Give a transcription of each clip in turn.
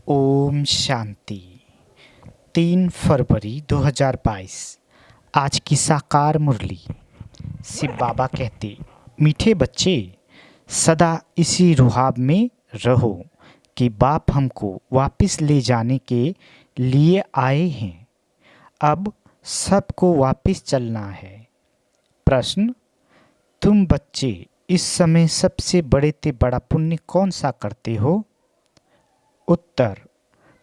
ओम शांति। 3 फरवरी 2022। आज की साकार मुरली। शिव बाबा कहते, मीठे बच्चे सदा इसी रुहाब में रहो कि बाप हमको वापस ले जाने के लिए आए हैं। अब सबको वापस चलना है। प्रश्न, तुम बच्चे इस समय सबसे बड़े से बड़ा पुण्य कौन सा करते हो? उत्तर,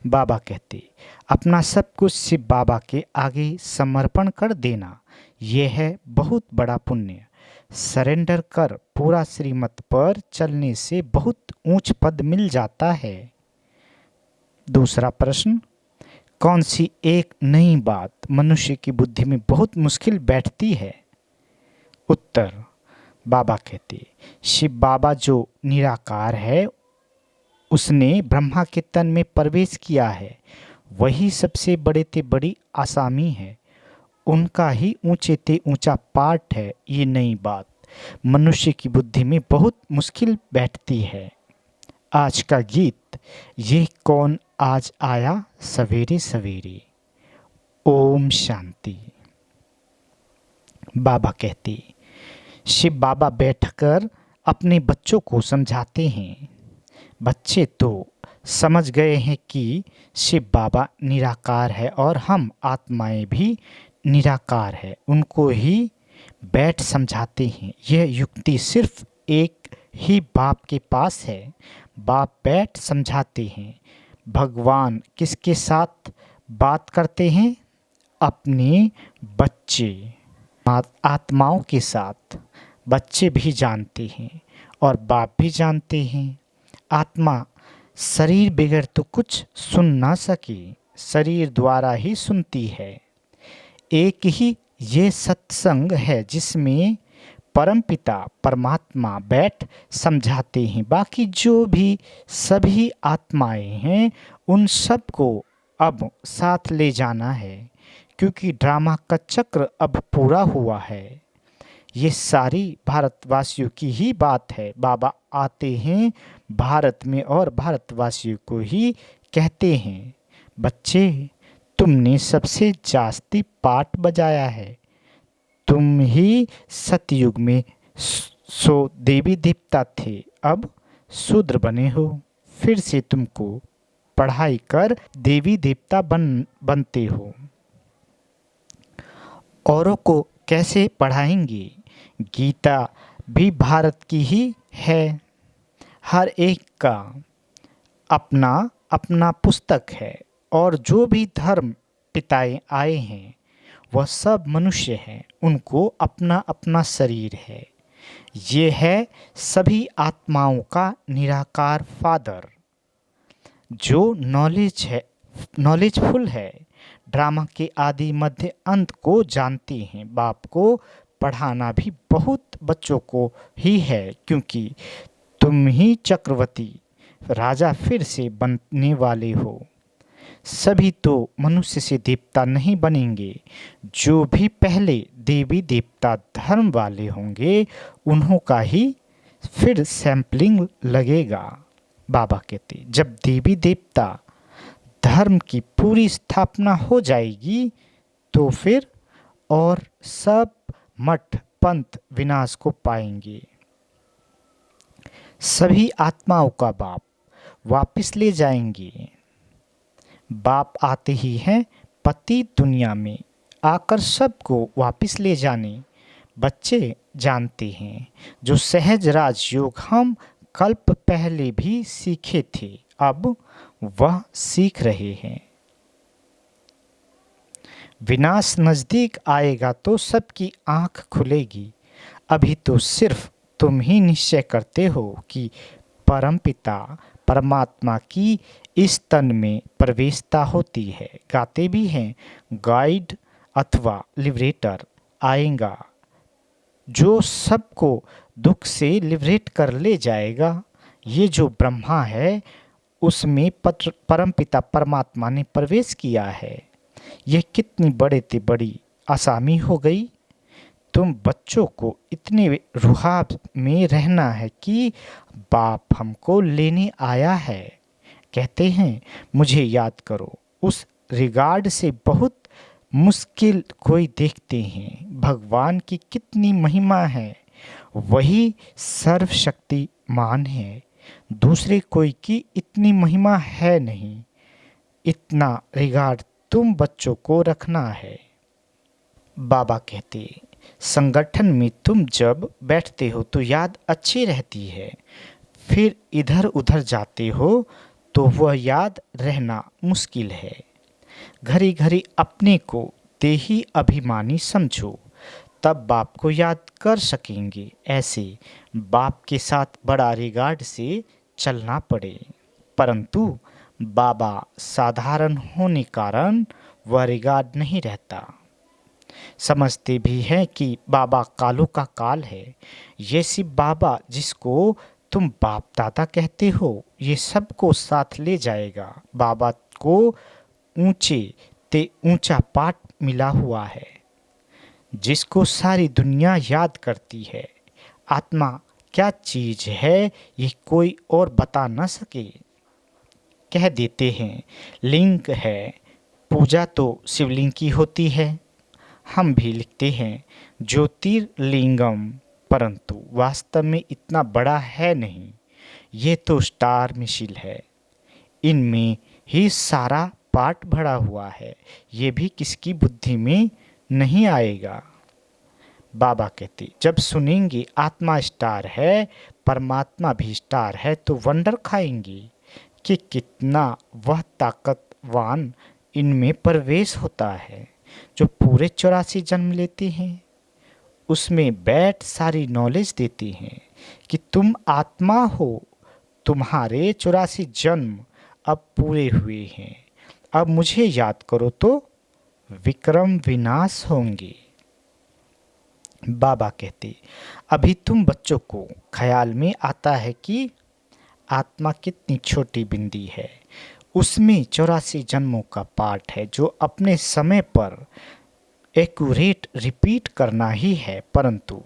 बाबा कहते, अपना सब कुछ शिव बाबा के आगे समर्पण कर देना। यह है बहुत बड़ा पुण्य। सरेंडर कर पूरा श्रीमत पर चलने से बहुत ऊंच पद मिल जाता है। दूसरा प्रश्न, कौन सी एक नई बात मनुष्य की बुद्धि में बहुत मुश्किल बैठती है? उत्तर, बाबा कहते, शिव बाबा जो निराकार है उसने ब्रह्मा के तन में प्रवेश किया है। वही सबसे बड़े ते बड़ी आसामी है। उनका ही ऊंचे ते ऊंचा पाठ है। ये नई बात मनुष्य की बुद्धि में बहुत मुश्किल बैठती है। आज का गीत, ये कौन आज आया सवेरे सवेरे। ओम शांति। बाबा कहते, शिव बाबा बैठकर अपने बच्चों को समझाते हैं। बच्चे तो समझ गए हैं कि शिव बाबा निराकार है और हम आत्माएं भी निराकार है। उनको ही बैठ समझाते हैं। यह युक्ति सिर्फ एक ही बाप के पास है। बाप बैठ समझाते हैं। भगवान किसके साथ बात करते हैं? अपने बच्चे आत्माओं के साथ। बच्चे भी जानते हैं और बाप भी जानते हैं। आत्मा शरीर बगैर तो कुछ सुन ना सके, शरीर द्वारा ही सुनती है। एक ही ये सत्संग है जिसमें परमपिता परमात्मा बैठ समझाते हैं। बाकी जो भी सभी आत्माएं हैं उन सब को अब साथ ले जाना है, क्योंकि ड्रामा का चक्र अब पूरा हुआ है। ये सारी भारतवासियों की ही बात है। बाबा आते हैं भारत में और भारतवासियों को ही कहते हैं, बच्चे तुमने सबसे जास्ती पाठ बजाया है। तुम ही सतयुग में सो देवी देवता थे, अब शूद्र बने हो। फिर से तुमको पढ़ाई कर देवी देवता बनते हो। औरों को कैसे पढ़ाएंगे? गीता भी भारत की ही है। हर एक का अपना अपना पुस्तक है और जो भी धर्म पिताएं आए हैं वह सब मनुष्य हैं। उनको अपना अपना शरीर है। ये है सभी आत्माओं का निराकार फादर जो नॉलेजफुल है। ड्रामा के आदि मध्य अंत को जानते हैं। बाप को पढ़ाना भी बहुत बच्चों को ही है, क्योंकि तुम ही चक्रवर्ती राजा फिर से बनने वाले हो। सभी तो मनुष्य से देवता नहीं बनेंगे। जो भी पहले देवी देवता धर्म वाले होंगे उन्हों का ही फिर सैंपलिंग लगेगा। बाबा कहते, जब देवी देवता धर्म की पूरी स्थापना हो जाएगी तो फिर और सब मठ पंथ विनाश को पाएंगे। सभी आत्माओं का बाप वापस ले जाएंगे। बाप आते ही हैं पति दुनिया में आकर सबको वापस ले जाने। बच्चे जानते हैं जो सहज राजयोग हम कल्प पहले भी सीखे थे, अब वह सीख रहे हैं। विनाश नजदीक आएगा तो सबकी आंख खुलेगी। अभी तो सिर्फ तुम ही निश्चय करते हो कि परमपिता परमात्मा की इस तन में प्रवेशता होती है। गाते भी हैं, गाइड अथवा लिबरेटर आएगा जो सबको दुख से लिबरेट कर ले जाएगा। ये जो ब्रह्मा है उसमें परमपिता परमात्मा ने प्रवेश किया है। यह कितनी बड़े ते बड़ी आसामी हो गई। तुम बच्चों को इतने रुहाब में रहना है कि बाप हमको लेने आया है। कहते हैं मुझे याद करो। उस रिगार्ड से बहुत मुश्किल कोई देखते हैं। भगवान की कितनी महिमा है, वही सर्वशक्तिमान है। दूसरे कोई की इतनी महिमा है नहीं। इतना रिगार्ड तुम बच्चों को रखना है। बाबा कहते, संगठन में तुम जब बैठते हो तो याद अच्छी रहती है, फिर इधर उधर जाते हो तो वह याद रहना मुश्किल है। घड़ी घड़ी अपने को देही अभिमानी समझो, तब बाप को याद कर सकेंगे। ऐसे बाप के साथ बड़ा रिगार्ड से चलना पड़े, परंतु बाबा साधारण होने कारण वह रिगार्ड नहीं रहता। समझते भी हैं कि बाबा कालों का काल है। ये सिर्फ बाबा जिसको तुम बाप दादा कहते हो, ये सबको साथ ले जाएगा। बाबा को ऊंचे ते ऊंचा पाठ मिला हुआ है, जिसको सारी दुनिया याद करती है। आत्मा क्या चीज है ये कोई और बता न सके। कह देते हैं लिंग है, पूजा तो शिवलिंग की होती है। हम भी लिखते हैं ज्योतिर्लिंगम, परंतु वास्तव में इतना बड़ा है नहीं। ये तो स्टार मिसाइल है, इनमें ही सारा पार्ट भरा हुआ है। ये भी किसकी बुद्धि में नहीं आएगा। बाबा कहते, जब सुनेंगे आत्मा स्टार है, परमात्मा भी स्टार है, तो वंडर खाएंगे कि कितना वह ताकतवान इनमें प्रवेश होता है। जो पूरे 84 जन्म लेते हैं, उसमें बैठ सारी नॉलेज देते हैं कि तुम आत्मा हो, तुम्हारे 84 जन्म अब पूरे हुए हैं। अब मुझे याद करो तो विक्रम विनाश होंगे। बाबा कहते, अभी तुम बच्चों को ख्याल में आता है कि आत्मा कितनी छोटी बिंदी है। उसमें 84 जन्मों का पाठ है, जो अपने समय पर एक्यूरेट रिपीट करना ही है। परंतु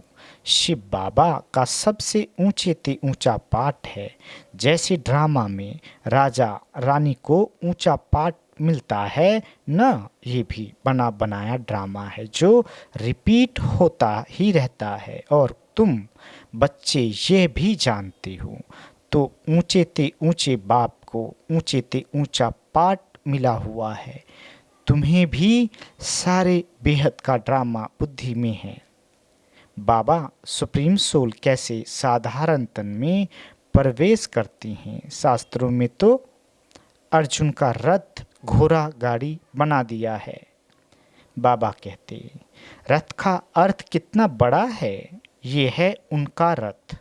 शिव बाबा का सबसे ऊंचे ते ऊंचा पाठ है। जैसे ड्रामा में राजा रानी को ऊंचा पाठ मिलता है न, ये भी बना बनाया ड्रामा है जो रिपीट होता ही रहता है। और तुम बच्चे ये भी जानते हो, तो ऊंचे ते ऊंचे बाप को ऊंचे ते ऊंचा पाठ मिला हुआ है। तुम्हें भी सारे बेहद का ड्रामा बुद्धि में है। बाबा सुप्रीम सोल कैसे साधारण तन में प्रवेश करती हैं। शास्त्रों में तो अर्जुन का रथ घोड़ा गाड़ी बना दिया है। बाबा कहते, रथ का अर्थ कितना बड़ा है। ये है उनका रथ।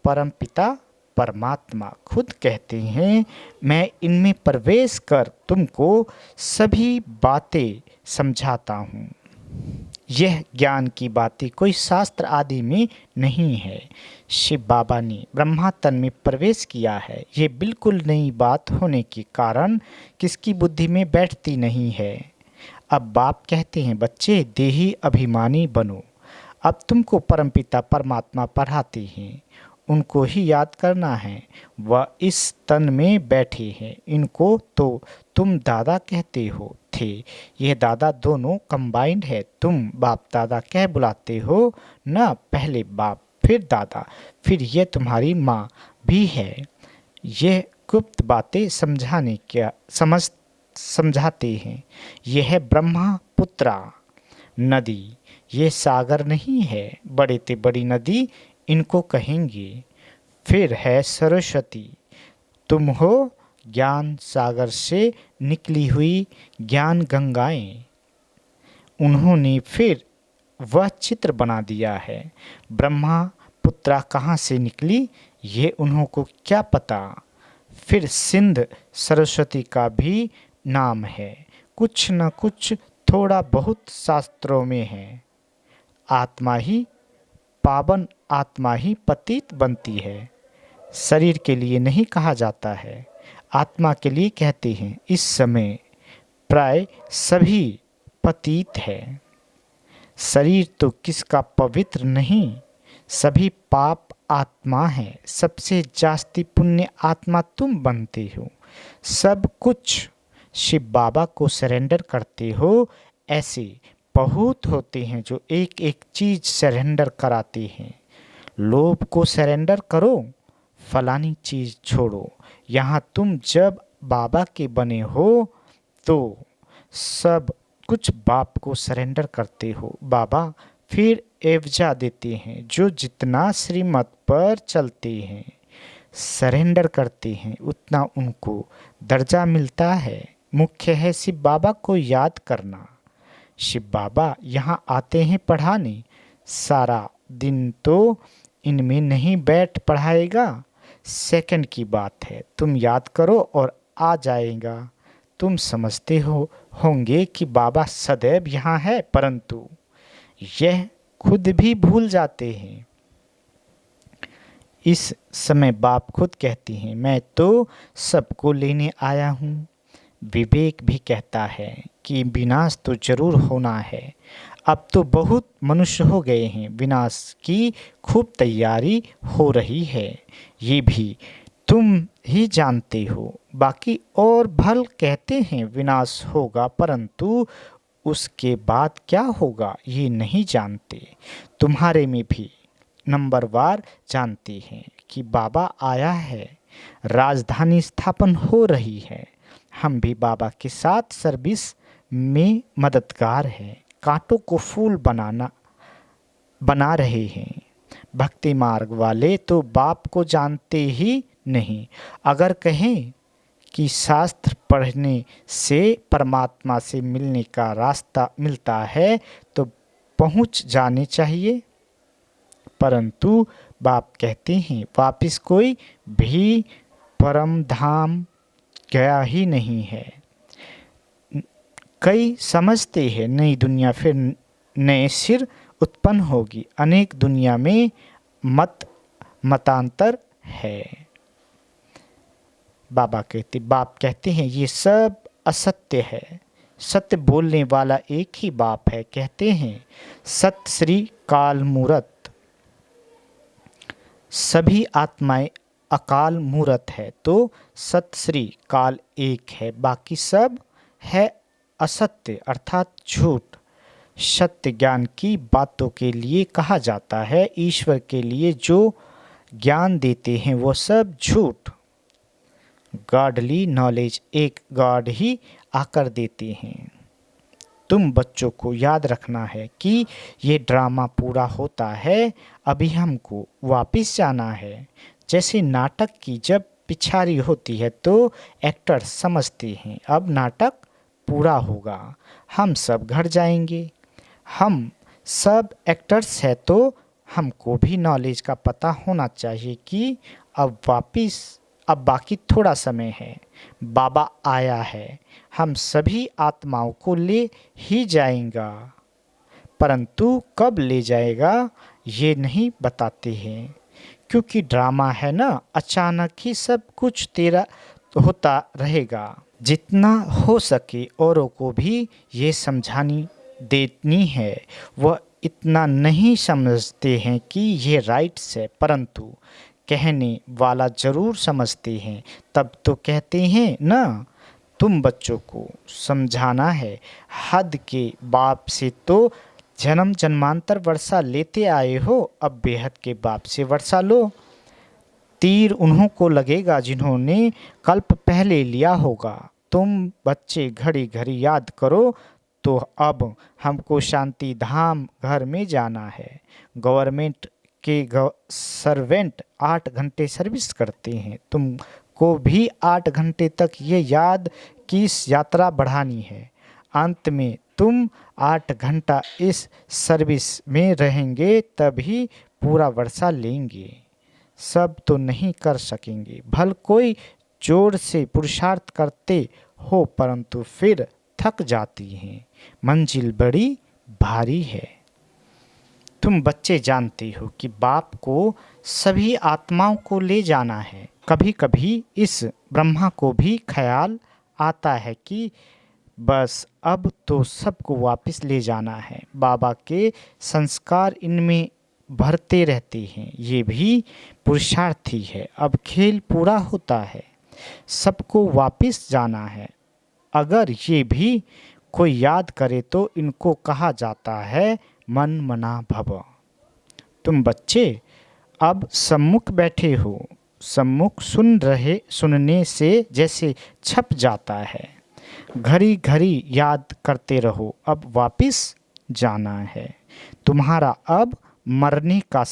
परमपिता परमात्मा खुद कहते हैं, मैं इनमें प्रवेश कर तुमको सभी बातें समझाता हूँ। यह ज्ञान की बातें कोई शास्त्र आदि में नहीं है। शिव बाबा ने ब्रह्मा तन में प्रवेश किया है। ये बिल्कुल नई बात होने के कारण किसकी बुद्धि में बैठती नहीं है। अब बाप कहते हैं, बच्चे देही अभिमानी बनो। अब तुमको परमपिता परमात्मा पढ़ाते हैं, उनको ही याद करना है। वह इस तन में बैठे हैं। इनको तो तुम दादा कहते हो थे। यह दादा दोनों कंबाइंड है। तुम बाप दादा कह बुलाते हो ना, पहले बाप फिर दादा, फिर यह तुम्हारी माँ भी है। यह गुप्त बातें समझाते हैं। यह है ब्रह्मपुत्रा नदी। ये सागर नहीं है, बड़े ते बड़ी नदी इनको कहेंगे। फिर है सरस्वती, तुम हो ज्ञान सागर से निकली हुई ज्ञान गंगाएं। उन्होंने फिर वह चित्र बना दिया है। ब्रह्मा पुत्रा कहाँ से निकली ये उन्हों को क्या पता। फिर सिंध सरस्वती का भी नाम है। कुछ न कुछ थोड़ा बहुत शास्त्रों में है। आत्मा ही पावन, आत्मा ही पतित बनती है। शरीर के लिए नहीं कहा जाता है, आत्मा के लिए कहते हैं। इस समय प्राय सभी पतित है। शरीर तो किसका पवित्र नहीं, सभी पाप आत्मा है। सबसे जास्ती पुण्य आत्मा तुम बनते हो। सब कुछ शिव बाबा को सरेंडर करते हो। ऐसे बहुत होते हैं जो एक एक चीज सरेंडर कराते हैं। लोभ को सरेंडर करो, फलानी चीज छोड़ो। यहाँ तुम जब बाबा के बने हो तो सब कुछ बाप को सरेंडर करते हो। बाबा फिर एवजा देते हैं जो जितना श्रीमत पर चलते हैं, सरेंडर करते हैं, उतना उनको दर्जा मिलता है। मुख्य है शिव बाबा को याद करना। शिव बाबा यहाँ आते हैं पढ़ाने, सारा दिन तो इनमें नहीं बैठ पढ़ाएगा। सेकंड की बात है, तुम याद करो और आ जाएगा। तुम समझते होंगे कि बाबा सदैव यहाँ है, परंतु यह खुद भी भूल जाते हैं। इस समय बाप खुद कहते हैं, मैं तो सबको लेने आया हूँ। विवेक भी कहता है कि विनाश तो जरूर होना है। अब तो बहुत मनुष्य हो गए हैं, विनाश की खूब तैयारी हो रही है, ये भी तुम ही जानते हो। बाकी और भल कहते हैं विनाश होगा, परंतु उसके बाद क्या होगा ये नहीं जानते। तुम्हारे में भी नंबरवार जानते हैं कि बाबा आया है, राजधानी स्थापन हो रही है। हम भी बाबा के साथ सर्विस में मददगार हैं, कांटों को फूल बना रहे हैं। भक्ति मार्ग वाले तो बाप को जानते ही नहीं। अगर कहें कि शास्त्र पढ़ने से परमात्मा से मिलने का रास्ता मिलता है तो पहुंच जाने चाहिए, परंतु बाप कहते हैं वापिस कोई भी परम धाम गया ही नहीं है। कई समझते हैं नई दुनिया फिर नए सिर उत्पन्न होगी। अनेक दुनिया में मतांतर है। बाप कहते हैं ये सब असत्य है, सत्य बोलने वाला एक ही बाप है। कहते हैं सत श्री काल मूरत, सभी आत्माएं अकाल मूरत है, तो सत श्री काल एक है, बाकी सब है असत्य अर्थात झूठ। सत्य ज्ञान की बातों के लिए कहा जाता है, ईश्वर के लिए जो ज्ञान देते हैं वो सब झूठ। गॉडली नॉलेज एक गॉड ही आकर देते हैं। तुम बच्चों को याद रखना है कि ये ड्रामा पूरा होता है, अभी हमको वापस जाना है। जैसे नाटक की जब पिछारी होती है तो एक्टर समझते हैं अब नाटक पूरा होगा, हम सब घर जाएंगे। हम सब एक्टर्स हैं तो हमको भी नॉलेज का पता होना चाहिए कि अब बाकी थोड़ा समय है, बाबा आया है, हम सभी आत्माओं को ले ही जाएगा, परंतु कब ले जाएगा ये नहीं बताते हैं। क्योंकि ड्रामा है ना, अचानक ही सब कुछ तेरा होता रहेगा। जितना हो सके औरों को भी ये समझानी देनी है। वह इतना नहीं समझते हैं कि ये राइट्स है, परंतु कहने वाला जरूर समझते हैं। तब तो कहते हैं ना, तुम बच्चों को समझाना है। हद के बाप से तो जन्म जन्मांतर वर्षा लेते आए हो, अब बेहद के बाप से वर्षा लो। तीर उन्हों को लगेगा जिन्होंने कल्प पहले लिया होगा। तुम बच्चे घड़ी घड़ी याद करो, तो अब हमको शांति धाम घर में जाना है। गवर्नमेंट के सर्वेंट 8 घंटे सर्विस करते हैं, तुमको भी 8 घंटे तक ये याद की यात्रा बढ़ानी है। अंत में तुम 8 घंटा इस सर्विस में रहेंगे तभी पूरा वर्षा लेंगे। सब तो नहीं कर सकेंगे, भल कोई जोर से पुरुषार्थ करते हो, परंतु फिर थक जाती हैं। मंजिल बड़ी भारी है। तुम बच्चे जानते हो कि बाप को सभी आत्माओं को ले जाना है। कभी कभी इस ब्रह्मा को भी ख्याल आता है कि बस अब तो सबको वापस ले जाना है। बाबा के संस्कार इनमें भरते रहते हैं, ये भी पुरुषार्थी है। अब खेल पूरा होता है, सबको वापस जाना है। अगर ये भी कोई याद करे तो इनको कहा जाता है मन मना भव। तुम बच्चे अब सम्मुख बैठे हो, सम्मुख सुनने से जैसे छप जाता है। घड़ी घड़ी याद करते रहो, अब वापिस जाना है। तुम्हारा अब मरने का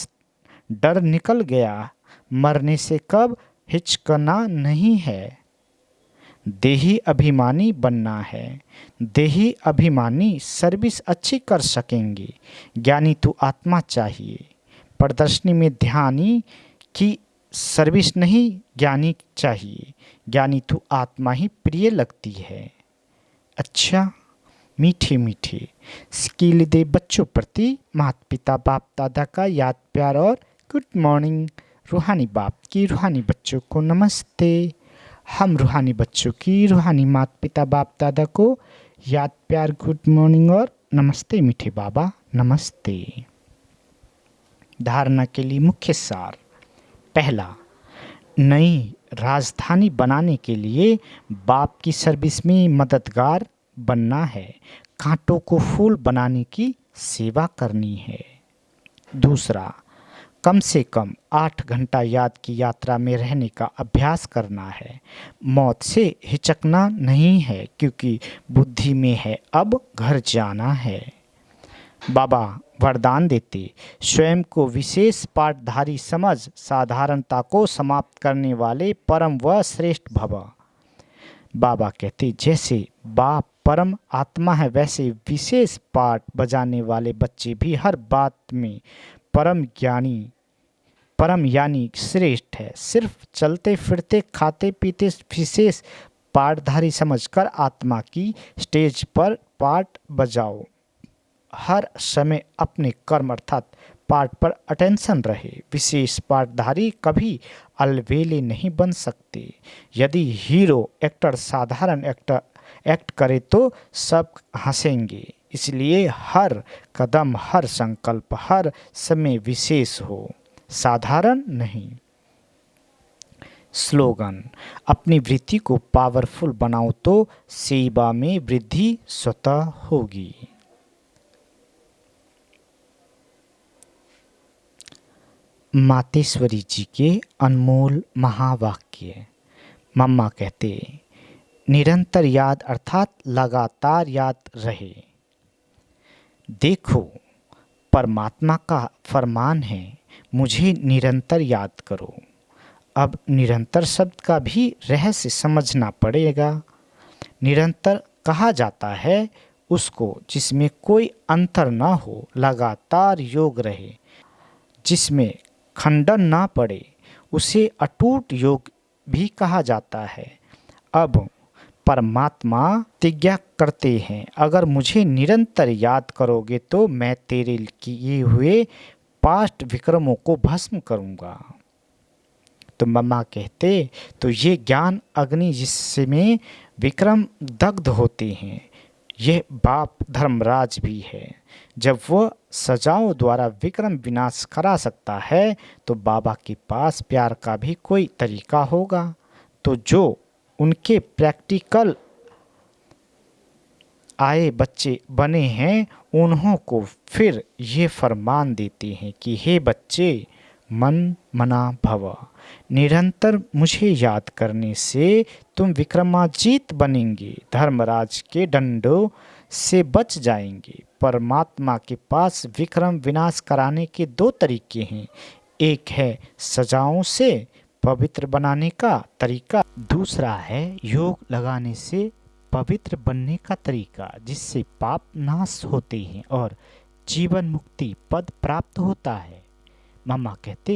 डर निकल गया, मरने से कब हिचकना नहीं है। देही अभिमानी बनना है, देही अभिमानी सर्विस अच्छी कर सकेंगे। ज्ञानी तो आत्मा चाहिए, प्रदर्शनी में ध्यानी की सर्विस नहीं ज्ञानी चाहिए। ज्ञानी तो आत्मा ही प्रिय लगती है। अच्छा, मीठे मीठे स्किल दे बच्चों प्रति माता पिता बाप दादा का याद प्यार और गुड मॉर्निंग। रूहानी बाप की रूहानी बच्चों को नमस्ते। हम रूहानी बच्चों की रूहानी माता पिता बाप दादा को याद प्यार गुड मॉर्निंग और नमस्ते मीठे बाबा नमस्ते। धारणा के लिए मुख्य सार। पहला, नई राजधानी बनाने के लिए बाप की सर्विस में मददगार बनना है, कांटों को फूल बनाने की सेवा करनी है। दूसरा, कम से कम 8 घंटा याद की यात्रा में रहने का अभ्यास करना है। मौत से हिचकना नहीं है, क्योंकि बुद्धि में है अब घर जाना है। बाबा वरदान देते, स्वयं को विशेष पाठधारी समझ साधारणता को समाप्त करने वाले परम व श्रेष्ठ भव। बाबा कहते, जैसे बाप परम आत्मा है, वैसे विशेष पाठ बजाने वाले बच्चे भी हर बात में परम यानी श्रेष्ठ है। सिर्फ चलते फिरते खाते पीते विशेष पाठधारी समझकर आत्मा की स्टेज पर पाठ बजाओ। हर समय अपने कर्म अर्थात पाठ पर अटेंशन रहे। विशेष पाठधारी कभी अलवेले नहीं बन सकते। यदि हीरो एक्टर साधारण एक्ट करे तो सब हंसेंगे। इसलिए हर कदम, हर संकल्प, हर समय विशेष हो, साधारण नहीं। स्लोगन, अपनी वृत्ति को पावरफुल बनाओ तो सेवा में वृद्धि स्वतः होगी। मातेश्वरी जी के अनमोल महावाक्य। मम्मा कहते, निरंतर याद अर्थात लगातार याद रहे। देखो, परमात्मा का फरमान है, मुझे निरंतर याद करो। अब निरंतर शब्द का भी रहस्य समझना पड़ेगा। निरंतर कहा जाता है उसको जिसमें कोई अंतर ना हो, लगातार योग रहे, जिसमें खंडन ना पड़े, उसे अटूट योग भी कहा जाता है। अब परमात्मा प्रतिज्ञा करते हैं, अगर मुझे निरंतर याद करोगे तो मैं तेरे किए हुए पास्ट विक्रमों को भस्म करूंगा। तो मम्मा कहते, तो ये ज्ञान अग्नि जिसमें विक्रम दग्ध होते हैं, यह बाप धर्मराज भी है। जब वह सजाओं द्वारा विक्रम विनाश करा सकता है, तो बाबा के पास प्यार का भी कोई तरीका होगा। तो जो उनके प्रैक्टिकल आए बच्चे बने हैं, उन्हों को फिर ये फरमान देते हैं कि हे बच्चे, मन मना भव। निरंतर मुझे याद करने से तुम विक्रमाजीत बनेंगे, धर्मराज के डंडों से बच जाएंगे। परमात्मा के पास विक्रम विनाश कराने के 2 तरीके हैं। एक है सजाओं से पवित्र बनाने का तरीका, दूसरा है योग लगाने से पवित्र बनने का तरीका, जिससे पाप नाश होते हैं और जीवन मुक्ति पद प्राप्त होता है। मामा कहते,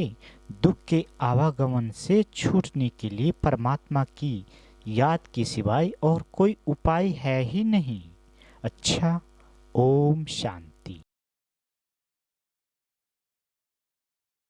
दुख के आवागमन से छूटने के लिए परमात्मा की याद के सिवाय और कोई उपाय है ही नहीं। अच्छा, ओम शांति।